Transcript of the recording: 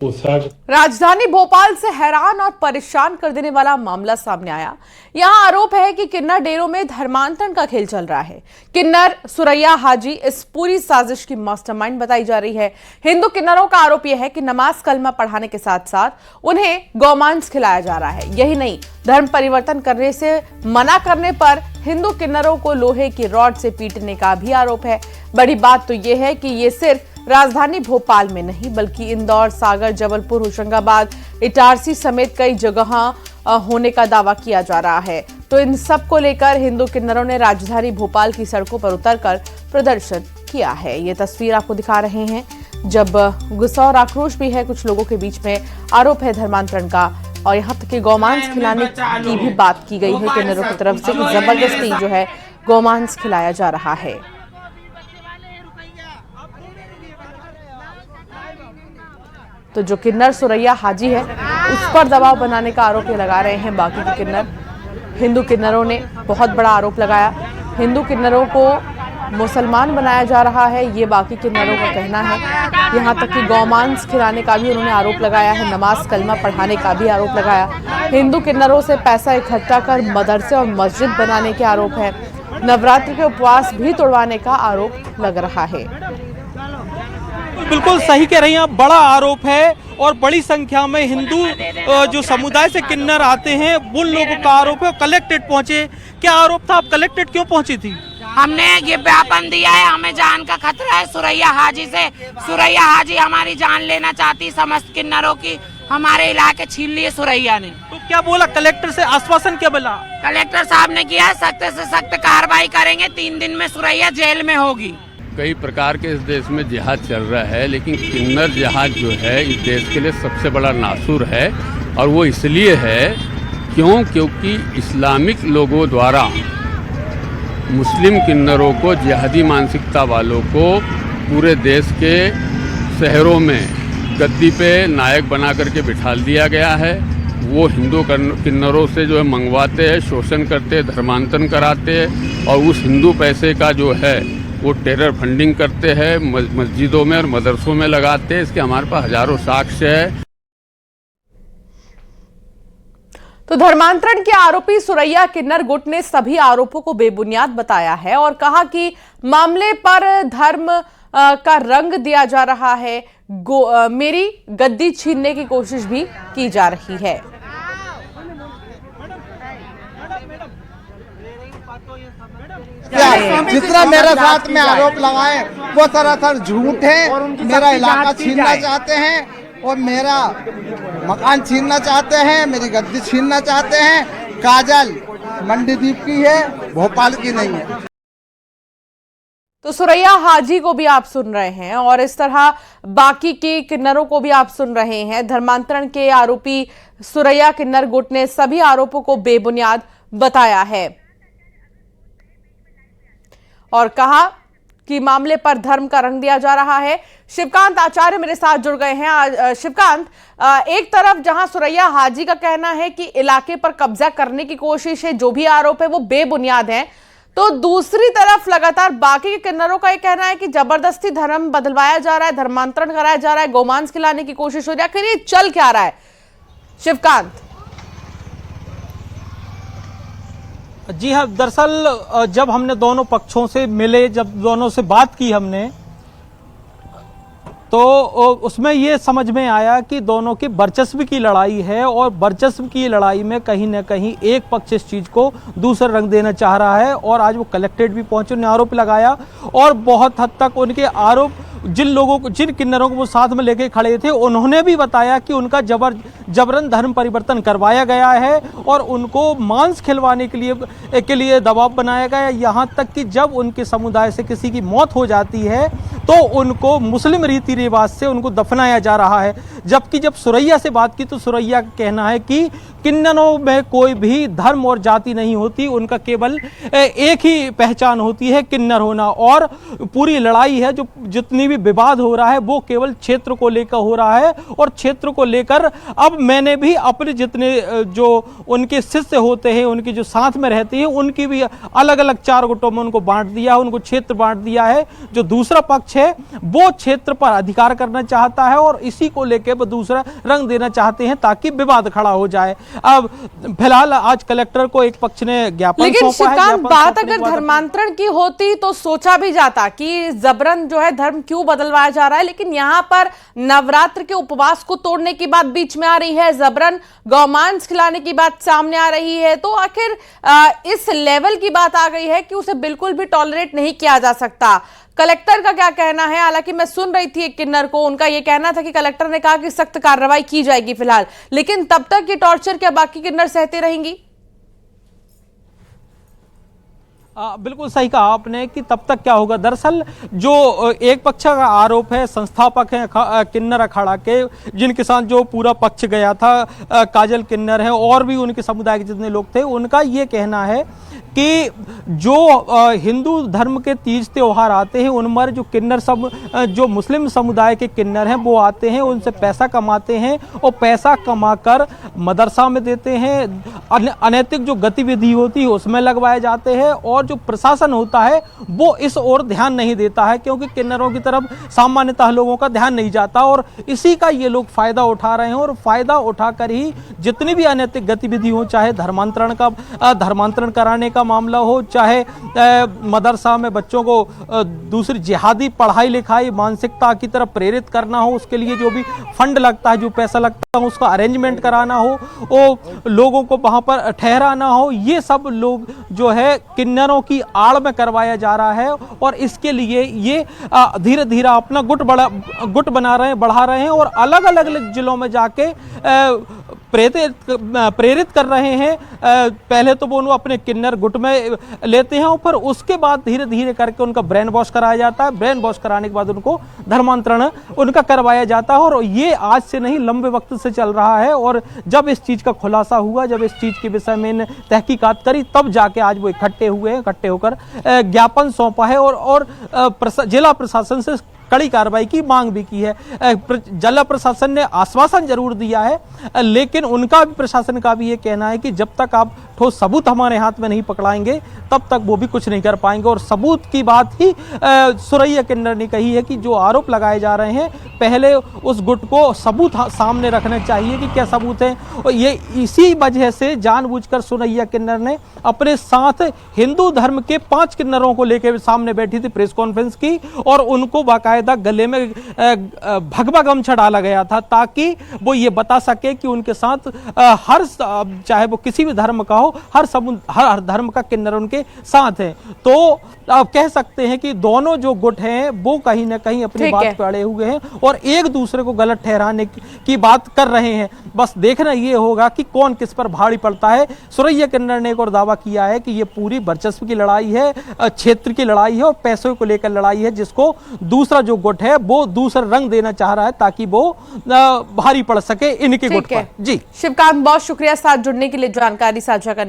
राजधानी भोपाल से हैरान और परेशान कर देने वाला मामला सामने आया। यहां आरोप है कि किन्नर डेरों में धर्मांतरण का खेल चल रहा है। किन्नर सुरैया हाजी इस पूरी साजिश की मास्टरमाइंड बताई जा रही है। हिंदू किन्नरों का आरोप यह है कि नमाज कलमा पढ़ाने के साथ साथ उन्हें गौमांस खिलाया जा रहा है। यही नहीं, धर्म परिवर्तन करने से मना करने पर हिंदू किन्नरों को लोहे की रॉड से पीटने का भी आरोप है। बड़ी बात तो यह है कि ये सिर्फ राजधानी भोपाल में नहीं बल्कि इंदौर, सागर, जबलपुर, होशंगाबाद, इटारसी समेत कई जगह होने का दावा किया जा रहा है। तो इन सब को लेकर हिंदू किन्नरों ने राजधानी भोपाल की सड़कों पर उतरकर प्रदर्शन किया है। ये तस्वीर आपको दिखा रहे हैं जब गुस्सा और आक्रोश भी है कुछ लोगों के बीच में। आरोप है धर्मांतरण का और यहाँ तक कि गौमांस खिलाने की भी बात की गई है किन्नरों की तरफ से कि जबरदस्ती जो है गौमांस खिलाया जा रहा है। तो जो किन्नर सुरैया हाजी है उस पर दबाव बनाने का आरोप ये लगा रहे हैं बाकी के किन्नर। हिंदू किन्नरों ने बहुत बड़ा आरोप लगाया। हिंदू किन्नरों को मुसलमान बनाया जा रहा है, ये बाकी किन्नरों का कहना है। यहाँ तक कि गौमांस खिलाने का भी उन्होंने आरोप लगाया है, नमाज कलमा पढ़ाने का भी आरोप लगाया। हिंदू किन्नरों से पैसा इकट्ठा कर मदरसे और मस्जिद बनाने के आरोप है। नवरात्र के उपवास भी तोड़वाने का आरोप लग रहा है। बिल्कुल सही कह रही हैं आप, बड़ा आरोप है और बड़ी संख्या में हिंदू जो समुदाय से किन्नर आते हैं उन लोगों का आरोप है। कलेक्ट्रेट पहुंचे, क्या आरोप था? आप कलेक्ट्रेट क्यों पहुंची थी? हमने ये ज्ञापन दिया है, हमें जान का खतरा है सुरैया हाजी से। सुरैया हाजी हमारी जान लेना चाहती, समस्त किन्नरों की हमारे इलाके छीन लिए सुरैया ने। तो क्या बोला कलेक्टर से, आश्वासन क्या मिला? कलेक्टर साहब ने किया सख्त से सख्त कार्रवाई करेंगे, 3 दिन में सुरैया जेल में होगी। कई प्रकार के इस देश में जिहाद चल रहा है, लेकिन किन्नर जिहाद जो है इस देश के लिए सबसे बड़ा नासूर है। और वो इसलिए है क्योंकि इस्लामिक लोगों द्वारा मुस्लिम किन्नरों को, जिहादी मानसिकता वालों को पूरे देश के शहरों में गद्दी पे नायक बना करके बिठा दिया गया है। वो हिंदू किन्नरों से जो है मंगवाते हैं, शोषण करते हैं, धर्मांतरण कराते हैं और उस हिंदू पैसे का जो है वो टेरर फंडिंग करते हैं, मस्जिदों में और मदरसों में लगाते हैं। इसके हमारे पास हजारों साक्ष्य है। तो धर्मांतरण के आरोपी सुरैया किन्नर गुट ने सभी आरोपों को बेबुनियाद बताया है और कहा कि मामले पर धर्म का रंग दिया जा रहा है। मेरी गद्दी छीनने की कोशिश भी की जा रही है। जितना मेरे साथ में आरोप लगाए वो सरासर झूठ है। मेरा इलाका छीनना चाहते हैं और मेरा मकान छीनना चाहते हैं, मेरी गद्दी छीनना चाहते हैं। काजल मंडीदीप की है, भोपाल की नहीं है। तो सुरैया हाजी को भी आप सुन रहे हैं और इस तरह बाकी के किन्नरों को भी आप सुन रहे हैं। धर्मांतरण के आरोपी सुरैया किन्नर गुट ने सभी आरोपों को बेबुनियाद बताया है और कहा कि मामले पर धर्म का रंग दिया जा रहा है। शिवकांत आचार्य मेरे साथ जुड़ गए हैं। शिवकांत, एक तरफ जहां सुरैया हाजी का कहना है कि इलाके पर कब्जा करने की कोशिश है, जो भी आरोप है वो बेबुनियाद है, तो दूसरी तरफ लगातार बाकी के किन्नरों का यह कहना है कि जबरदस्ती धर्म बदलवाया जा रहा है, धर्मांतरण कराया जा रहा है, गौमांस खिलाने की कोशिश हो रही है। आखिर ये चल क्या रहा है शिवकांत? जी हाँ, दरअसल जब हमने दोनों पक्षों से मिले, जब दोनों से बात की हमने, तो उसमें ये समझ में आया कि दोनों की वर्चस्व की लड़ाई है और वर्चस्व की लड़ाई में कहीं ना कहीं एक पक्ष इस चीज को दूसरा रंग देना चाह रहा है। और आज वो कलेक्ट्रेट भी पहुंचे, उन्हें आरोप लगाया और बहुत हद तक उनके आरोप जिन किन्नरों को वो साथ में लेके खड़े थे उन्होंने भी बताया कि उनका जबरन धर्म परिवर्तन करवाया गया है और उनको मांस खिलवाने के लिए दबाव बनाया गया। यहाँ तक कि जब उनके समुदाय से किसी की मौत हो जाती है तो उनको मुस्लिम रीति रिवाज से उनको दफनाया जा रहा है। जबकि जब सुरैया से बात की तो सुरैया का कहना है कि किन्नरों में कोई भी धर्म और जाति नहीं होती, उनका केवल एक ही पहचान होती है, किन्नर होना। और पूरी लड़ाई है, जो जितनी भी विवाद हो रहा है वो केवल क्षेत्र को लेकर हो रहा है। और क्षेत्र को लेकर अब मैंने भी अपने जितने जो उनके शिष्य होते हैं, उनके जो साथ में रहते हैं, उनकी भी अलग अलग 4 गुटों में उनको बांट दिया, उनको क्षेत्र बांट दिया है। जो दूसरा पक्ष है वो क्षेत्र पर अधिकार करना चाहता है और इसी को लेकर वो दूसरा रंग देना चाहते हैं ताकि विवाद खड़ा हो जाए। अब फिलहाल आज कलेक्टर को एक पक्ष ने ज्ञापन लेकिन सौंपा है। श्रीकांत, बात अगर धर्मांतरण की होती तो सोचा भी जाता कि जबरन जो है धर्म क्यों बदलवाया जा रहा है, लेकिन यहाँ पर नवरात्र के उपवास को तोड़ने की बात बीच में आ रही है, जबरन गौमांस खिलाने की बात सामने आ रही है। तो आखिर इस लेवल की बात आ गई है कि उसे बिल्कुल भी टॉलरेट नहीं किया जा सकता। कलेक्टर का क्या कहना है? हालांकि मैं सुन रही थी एक किन्नर को, उनका यह कहना था कि कलेक्टर ने कहा कि सख्त कार्रवाई की जाएगी फिलहाल, लेकिन तब तक ये टॉर्चर क्या बाकी किन्नर सहते रहेंगी? बिल्कुल सही कहा आपने कि तब तक क्या होगा। दरअसल जो एक पक्ष का आरोप है, संस्थापक हैं किन्नर अखाड़ा के, जिनके साथ जो पूरा पक्ष गया था, काजल किन्नर है और भी उनके समुदाय के जितने लोग थे, उनका ये कहना है कि जो हिंदू धर्म के तीज त्योहार आते हैं उनमें जो किन्नर जो मुस्लिम समुदाय के किन्नर हैं वो आते हैं, उनसे पैसा कमाते हैं और पैसा कमाकर मदरसा में देते हैं, अनैतिक जो गतिविधि होती है उसमें लगवाए जाते हैं। और जो प्रशासन होता है वो इस ओर ध्यान नहीं देता है, क्योंकि किन्नरों की तरफ सामान्यतः लोगों का ध्यान नहीं जाता और इसी का ये लोग फायदा उठा रहे हैं। और फायदा उठाकर ही जितनी भी अनैतिक गतिविधि हो, चाहे धर्मांतरण कराने का मामला हो, चाहे मदरसा में बच्चों को दूसरी जिहादी पढ़ाई लिखाई मानसिकता की तरफ प्रेरित करना हो, उसके लिए जो भी फंड लगता है, जो पैसा लगता है, उसका अरेंजमेंट कराना हो, वो लोगों को वहां पर ठहराना हो, ये सब लोग जो है किन्नरों की आड़ में करवाया जा रहा है। और इसके लिए ये धीरे धीरे अपना गुट बना रहे हैं, बढ़ा रहे हैं और अलग अलग जिलों में जाके प्रेरित कर रहे हैं। पहले तो वो अपने किन्नर गुट में लेते हैं और फिर उसके बाद धीरे धीरे करके उनका ब्रेन वॉश कराया जाता है। ब्रेन वॉश कराने के बाद उनको धर्मांतरण उनका करवाया जाता है। और ये आज से नहीं, लंबे वक्त से चल रहा है। और जब इस चीज़ का खुलासा हुआ, जब इस चीज़ के विषय में तहकीकात करी, तब जाके आज वो इकट्ठे हुए हैं। इकट्ठे होकर ज्ञापन सौंपा है और जिला प्रशासन से कड़ी कार्रवाई की मांग भी की है। जिला प्रशासन ने आश्वासन जरूर दिया है, लेकिन उनका भी, प्रशासन का भी ये कहना है कि जब तक आप ठोस सबूत हमारे हाथ में नहीं पकड़ाएंगे तब तक वो भी कुछ नहीं कर पाएंगे। और सबूत की बात ही सुरैया किन्नर ने कही है कि जो आरोप लगाए जा रहे हैं, पहले उस गुट को सबूत सामने रखना चाहिए कि क्या सबूत है। और ये इसी वजह से जानबूझकर सुरैया किन्नर ने अपने साथ हिंदू धर्म के 5 किन्नरों को लेकर सामने बैठी थी, प्रेस कॉन्फ्रेंस की, और उनको बाकायदा गले में भगवा गमछा डाला गया था ताकि वो ये बता सके कि उनके साथ हर, चाहे वो किसी भी धर्म का हो, हर धर्म का किन्नर उनके साथ है। तो आप कह सकते हैं कि दोनों जो गुट हैं वो कहीं ना कहीं अपनी बात पे अड़े हुए हैं और एक दूसरे को गलत ठहराने की बात कर रहे हैं। बस देखना ये होगा कि कौन किस पर भारी पड़ता है। सुरैया किन्नर ने एक और दावा किया है कि ये पूरी वर्चस्व की लड़ाई है, क्षेत्र की लड़ाई है और पैसों को लेकर लड़ाई है, जिसको दूसरा जो गुट है वो दूसरा रंग देना चाह रहा है ताकि वो भारी पड़ सके इनके गुट पर। जी शिवकांत, बहुत शुक्रिया साथ जुड़ने के लिए, जानकारी साझा करने